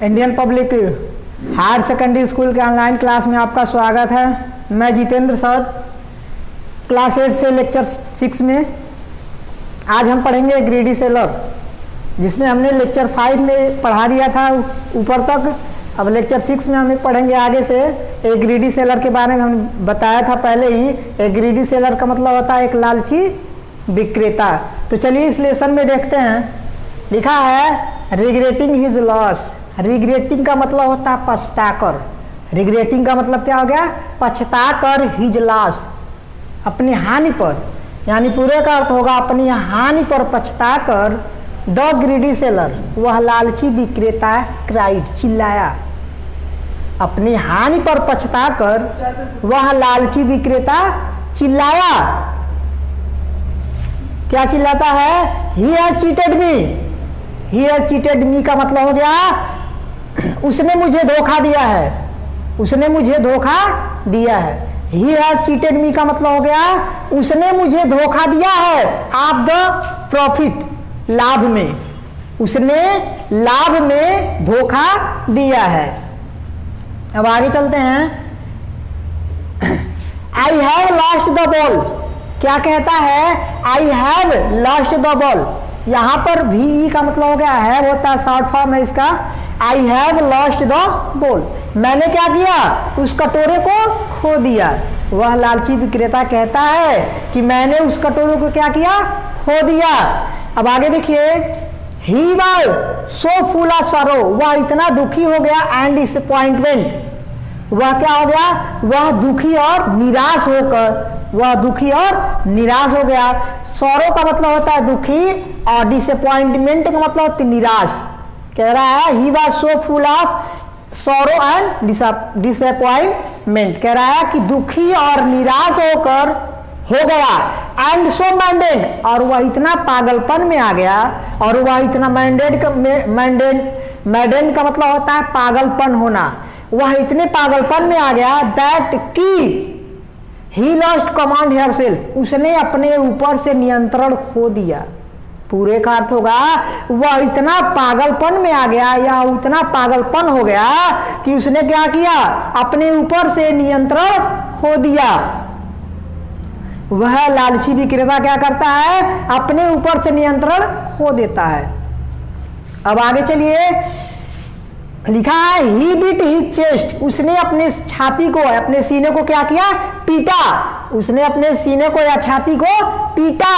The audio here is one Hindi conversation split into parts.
Indian public higher secondary school के ऑनलाइन क्लास में आपका स्वागत है। मैं जितेंद्र सर, क्लास 8 से लेक्चर 6 में आज हम पढ़ेंगे ग्रीडी सेलर, जिसमें हमने लेक्चर 5 में पढ़ा दिया था ऊपर तक। अब लेक्चर 6 में हम पढ़ेंगे आगे से। एक ग्रीडी सेलर के बारे में हम बताया था पहले ही। एक ग्रीडी सेलर का मतलब होता है एक लालची विक्रेता। तो चलिए इस लेसन में देखते हैं। लिखा है रिग्रेटिंग हिज लॉस। रिग्रेटिंग का मतलब होता है पछताकर। रिग्रेटिंग का मतलब क्या हो गया? पछताकर हिज लॉस, अपनी हानि पर, यानी पूरे का अर्थ होगा अपनी हानि पर पछताकर द ग्रीडी सेलर, वह लालची विक्रेता क्राइड, चिल्लाया। अपनी हानि पर पछताकर वह लालची विक्रेता चिल्लाया। क्या चिल्लाता है? He has cheated me. He has cheated मी का मतलब हो गया उसने मुझे धोखा दिया है। उसने मुझे धोखा दिया है। ही हैज चीटेड मी का मतलब हो गया उसने मुझे धोखा दिया है। आप द प्रॉफिट, लाभ में, उसने लाभ में धोखा दिया है। अब आगे चलते हैं। I have lost the ball. क्या कहता है? I have lost the ball. यहां पर भी का मतलब हो गया है, होता है शॉर्ट फॉर्म है इसका। I have lost the ball, मैंने क्या किया? उस कटोरे को खो दिया। वह लालची विक्रेता कहता है कि मैंने उस कटोरे को क्या किया? खो दिया। अब आगे देखिए। He was so full of सरो, वह इतना दुखी हो गया एंड डिसअपॉइंटमेंट। वह क्या हो गया? वह दुखी और निराश होकर, वह दुखी और निराश हो गया। सौरो का मतलब होता है दुखी और डिसअपॉइंटमेंट का मतलब होता है निराश। कह रहा है he was so full of sorrow and disappointment. कह रहा है कि दुखी और निराश होकर हो गया। एंड सो मैंडेड, और वह इतना पागलपन में आ गया। और वह इतना मैंडेड का मतलब होता है पागलपन होना। वह इतने पागलपन में आ गया दैट की ही लॉस्ट कमांड हियरसेल्फ, उसने अपने ऊपर से नियंत्रण खो दिया। पूरे का अर्थ होगा वह इतना पागलपन में आ गया या उतना पागलपन हो गया कि उसने क्या किया? अपने ऊपर से नियंत्रण खो दिया। वह लालची विक्रेता क्या करता है? अपने ऊपर से नियंत्रण खो देता है। अब आगे चलिए। लिखा है ही बीट हिज चेस्ट, उसने अपने छाती को, अपने सीने को क्या किया? पीटा। उसने अपने सीने को या छाती को पीटा।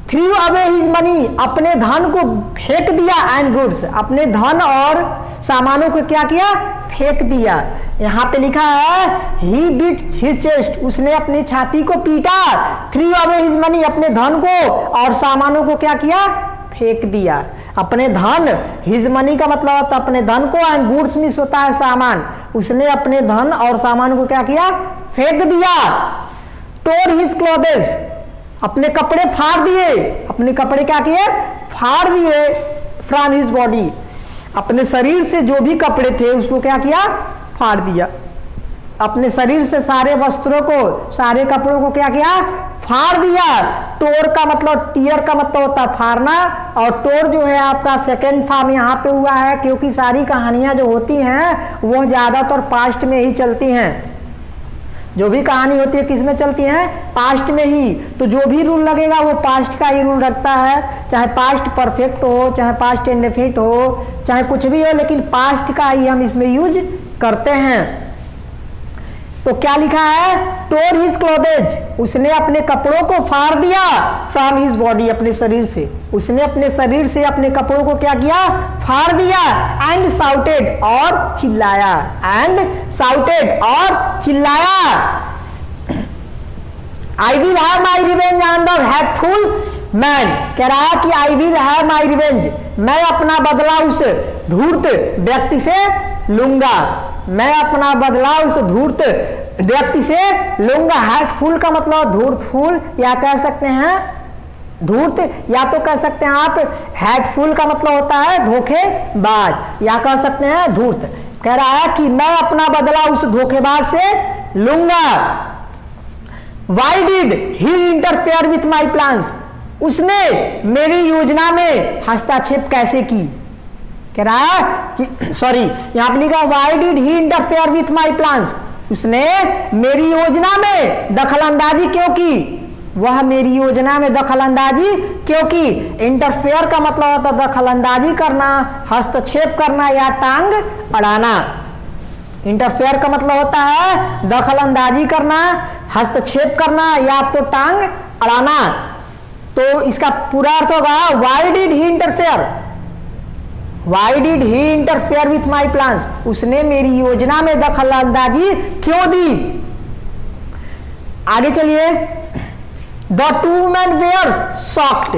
थ्रू अवे हिज मनी, अपने धन को फेंक दिया। एंड गुड्स, अपने धन और सामानों को क्या किया? फेंक दिया। यहां पे लिखा है ही बीट हिज चेस्ट, उसने अपनी छाती को पीटा। थ्रू अवे हिज मनी, अपने धन को और सामानों को क्या किया? फेंक दिया। अपने धन, हिज मनी का मतलब होता है अपने धन को, एंड गुड्स मीन्स होता है सामान। उसने अपने धन और सामान को क्या किया? फेंक दिया। टोर हिज क्लोथेस, अपने कपड़े फाड़ दिए। अपने कपड़े क्या किए? फाड़ दिए। फ्रॉम हिज बॉडी, अपने शरीर से जो भी कपड़े थे उसको क्या किया? फाड़ दिया। अपने शरीर से सारे वस्त्रों को, सारे कपड़ों को क्या किया? फाड़ दिया। टोर का मतलब, टीयर का मतलब होता है फाड़ना, और टोर जो है आपका सेकेंड फॉर्म यहाँ पे हुआ है क्योंकि सारी कहानियां जो होती हैं वो ज्यादातर पास्ट में ही चलती हैं। जो भी कहानी होती है किस में चलती है? पास्ट में ही। तो जो भी रूल लगेगा वो पास्ट का ही रूल रखता है, चाहे पास्ट परफेक्ट हो, चाहे पास्ट इंडेफिनिट हो, चाहे कुछ भी हो, लेकिन पास्ट का ही हम इसमें यूज करते हैं। तो क्या लिखा है? टोर हिज क्लोथेज, उसने अपने कपड़ों को फाड़ दिया। फ्रॉम हिज बॉडी, अपने शरीर से, उसने अपने शरीर से अपने कपड़ों को क्या किया? फाड़ दिया। एंड साउटेड, और चिल्लाया। एंड साउटेड, और चिल्लाया। I will have my revenge on the hateful man. कह रहा है कि I will have my revenge, मैं अपना बदला उस धूर्त व्यक्ति से लूंगा। मैं अपना बदला उस धूर्त व्यक्ति से लूंगा। हैटफुल का मतलब धूर्तफुल, या कह सकते हैं धूर्त, या तो कह सकते हैं आप हैटफुल का मतलब होता है धोखेबाज, या कह सकते हैं धूर्त। कह रहा है कि मैं अपना बदला उस धोखेबाज से लूंगा। Why did he interfere with my plans, उसने मेरी योजना में हस्तक्षेप कैसे की? कह रहा है कि सॉरी यहां पर लिखा why did he interfere with my plans, उसने मेरी योजना में दखलंदाजी क्यों की, वह मेरी योजना में दखलंदाजी क्यों की। इंटरफेयर का मतलब होता है दखलंदाजी करना, हस्तक्षेप करना या टांग अड़ाना। इंटरफेयर का मतलब होता है दखलंदाजी करना, हस्तक्षेप करना या तो टांग अड़ाना। तो इसका पूरा अर्थ होगा why did he interfere, why did he interfere with my plans, उसने मेरी योजना में दखलंदाजी क्यों दी। आगे चलिए, the two man were shocked,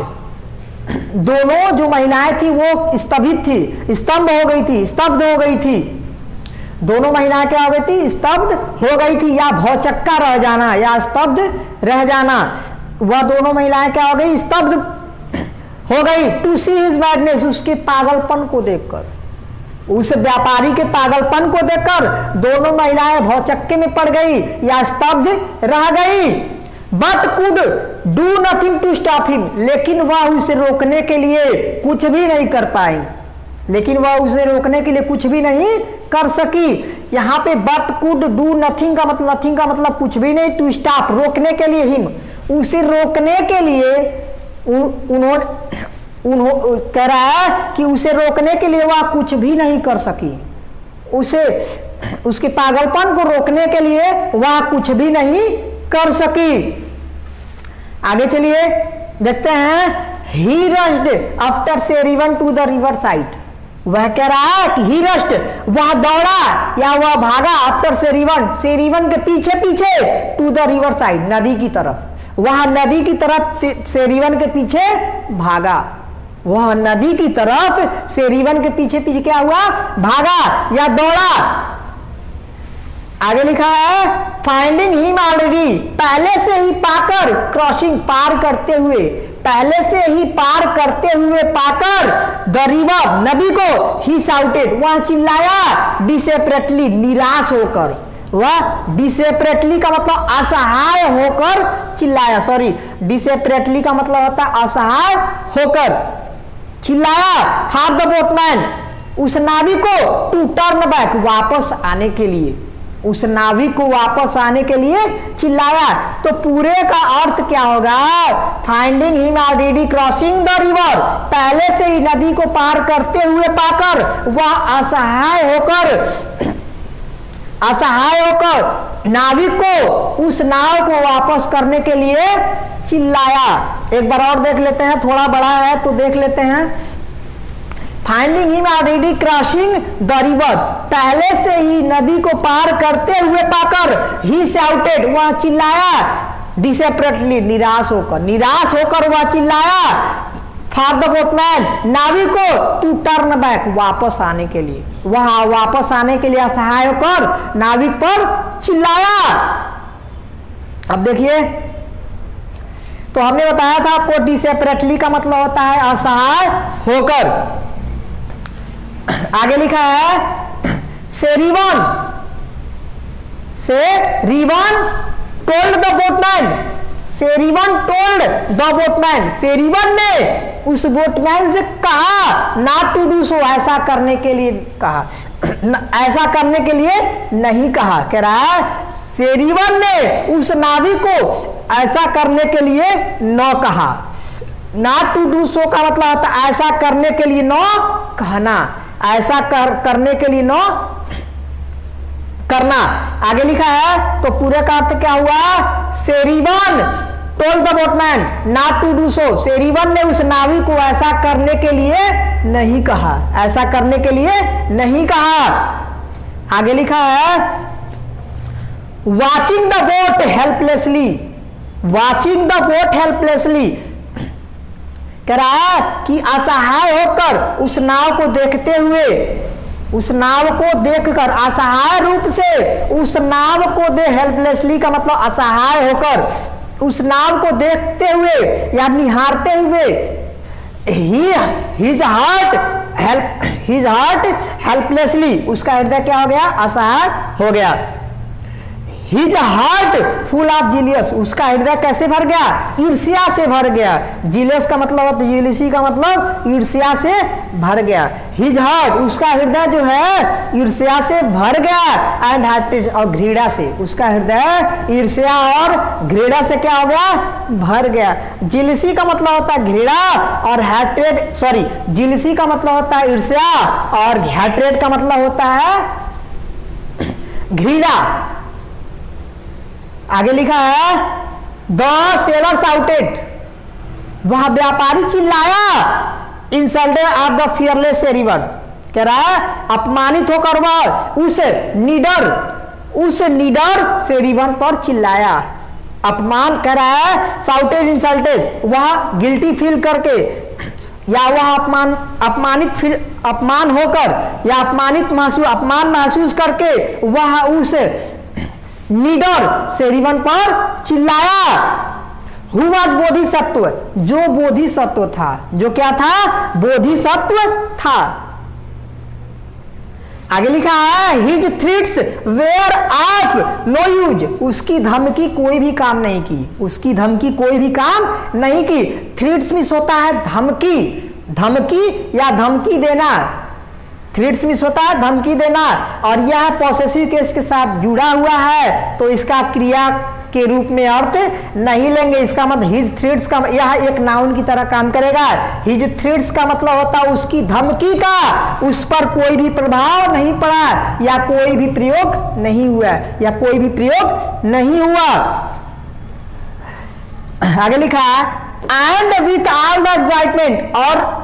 दोनों जो महिलाएं थी वो स्तभित थी, स्तंभ हो गई थी, स्तब्ध हो गई थी। दोनों महिलाएं क्या हो गई थी, स्तब्ध हो गई थी या भौचक्का रह जाना या स्तब्ध रह जाना। वह दोनों महिलाएं क्या हो गई, स्तब्ध हो गई। टू सी हिज मैडनेस, उसके पागलपन को देखकर, उस व्यापारी के पागलपन को देखकर दोनों महिलाएं भौचक्के में पड़ गई या स्तब्ध रह गई। But could do nothing to stop him, लेकिन वह उसे रोकने के लिए कुछ भी नहीं कर पाई, लेकिन वह उसे रोकने के लिए कुछ भी नहीं कर सकी। यहां पे बट कुड डू नथिंग का मतलब, नथिंग का मतलब कुछ भी नहीं, टू स्टॉप रोकने के लिए, हिम उसे रोकने के लिए उन्होंने कह रहा है कि उसे रोकने के लिए वह कुछ भी नहीं कर सकी, उसे उसके पागलपन को रोकने के लिए वह कुछ भी नहीं कर सकी। आगे चलिए देखते हैं, he rushed after Serivan to the river side, वह कह रहा है कि ही रश्ड, वह दौड़ा या वह भागा, आफ्टर सेरिवन, सेरिवन के पीछे पीछे, टू द रिवर साइड, नदी की तरफ, वह नदी की तरफ सेरिवन के पीछे भागा, वह नदी की तरफ सेरिवन के पीछे पीछे क्या हुआ, भागा या दौड़ा। आगे लिखा है फाइंडिंग हिम ऑलरेडी, पहले से ही पाकर, क्रॉसिंग पार करते हुए, पहले से ही पार करते हुए पाकर, द रिवर नदी को, ही शाउटेड वह चिल्लाया, डिसेपरेटली निराश होकर, वह डिसेपरेटली का मतलब असहाय होकर चिल्लाया, सॉरी डिसेपरेटली का मतलब होता है असहाय होकर चिल्लाया। फॉर द बोटमैन, उस नाविक को, टू टर्न बैक वापस आने के लिए, उस नाविक को वापस आने के लिए चिल्लाया। तो पूरे का अर्थ क्या होगा, finding him already crossing the river, पहले से ही नदी को पार करते हुए पाकर वह असहाय होकर नाविक को, उस नाव को वापस करने के लिए चिल्लाया। एक बार और देख लेते हैं, थोड़ा बड़ा है तो देख लेते हैं। Finding him already crossing the river, पहले से ही नदी को पार करते हुए पाकर, ही शाउटेड वह चिल्लाया, डिसेपरेटली निराश होकर वह चिल्लाया। फॉर द बोटमैन नाविक को, टू टर्न बैक वापस आने के लिए, वह वापस आने के लिए असहाय होकर नाविक पर चिल्लाया। अब देखिए, तो हमने बताया था आपको डिसेपरेटली का मतलब होता है असहाय होकर। आगे लिखा है Serivan told the boatman, Serivan told the boatman, Serivan ने उस बोटमैन से कहा, नॉट टू डू सो, ऐसा करने के लिए कहा, ऐसा करने के लिए नहीं कहा। कह रहा है सेरिवन ने उस नाविक को ऐसा करने के लिए न कहा। नॉट टू डू सो का मतलब होता है ऐसा करने के लिए न कहना, ऐसा करने के लिए न करना। आगे लिखा है तो पूरे का अर्थ क्या हुआ, Serivan told the boatman not to do so, Serivan ने उस नाविक को ऐसा करने के लिए नहीं कहा, ऐसा करने के लिए नहीं कहा। आगे लिखा है watching the boat helplessly, watching the boat helplessly, कह रहा है कि असहाय होकर उस नाव को देखते हुए, उस नाव को देखकर असहाय रूप से उस नाव को हेल्पलेसली का मतलब असहाय होकर उस नाव को देखते हुए या निहारते हुए, हिज हार्ट हेल्पलेसली, उसका हृदय क्या हो गया, असहाय हो गया। His heart full of zealous, उसका हृदय कैसे भर गया? ईर्ष्या से भर गया। जीलियस का मतलब होता है, जीलिसी का मतलब ईर्ष्या से भर गया। हिज हार्ट, उसका हृदय जो है ईर्ष्या से भर गया। एंड हेट्रेड, और घृणा से, उसका हृदय ईर्ष्या और घृणा से क्या हो गया? भर गया। जीलिसी का मतलब होता है घृणा और हेट्रेड, सॉरी, जीलिसी का मतलब होता है ईर्ष्या और हेट्रेड का मतलब होता है घृणा। आगे लिखा है द सेलर्स आउटेड, वह व्यापारी चिल्लाया, इंसल्टेड ऑफ द फियरलेस सेरिवन, कह रहा है अपमानित होकर वह उस निडर सेरिवन पर चिल्लाया। अपमान कर रहा है, साउटेड इंसल्टेड, वह गिल्टी फील करके या वह अपमान होकर या अपमान महसूस करके वह उस निडर सेरिवन पर चिल्लाया। हु वाज बोधिसत्व, जो बोधिसत्व था, जो क्या था? बोधिसत्व था। आगे लिखा है his threats were of no use, उसकी धमकी कोई भी काम नहीं की, उसकी धमकी कोई भी काम नहीं की। थ्रेट्स मिस होता है धमकी, धमकी या धमकी देना, थ्रेट्स मिस होता है धमकी देना, और यह पॉसेसिव केस के साथ जुड़ा हुआ है तो इसका क्रिया के रूप में अर्थ नहीं लेंगे। इसका मतलब हिज थ्रेट्स का, यह एक नाउन की तरह काम करेगा। हिज थ्रेट्स का मतलब होता है उसकी धमकी का उस पर कोई भी प्रभाव नहीं पड़ा या कोई भी प्रयोग नहीं हुआ, या कोई भी प्रयोग नहीं हुआ। आगे लिखा and with all the excitement, और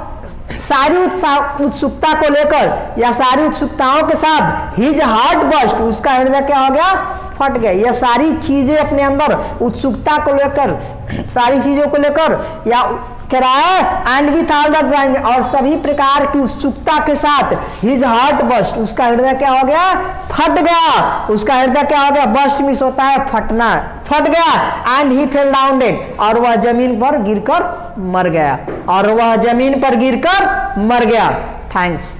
सारी उत्सुकता को लेकर या सारी उत्सुकताओं के साथ हिज हार्ट बस्ट, उसका हृदय क्या हो गया? फट गया। यह सारी चीजें अपने अंदर उत्सुकता को लेकर, सारी चीजों को लेकर, या कह रहा है and with all the excitement, और सभी प्रकार की उत्सुकता के साथ हिज हार्ट बस्ट, उसका हृदय क्या हो गया? फट गया। उसका हृदय क्या हो गया? बस्ट मिस होता है फटना, फट गया। And he fell down dead, और वह जमीन पर गिरकर मर गया, और वह जमीन पर गिरकर मर गया। थैंक्स।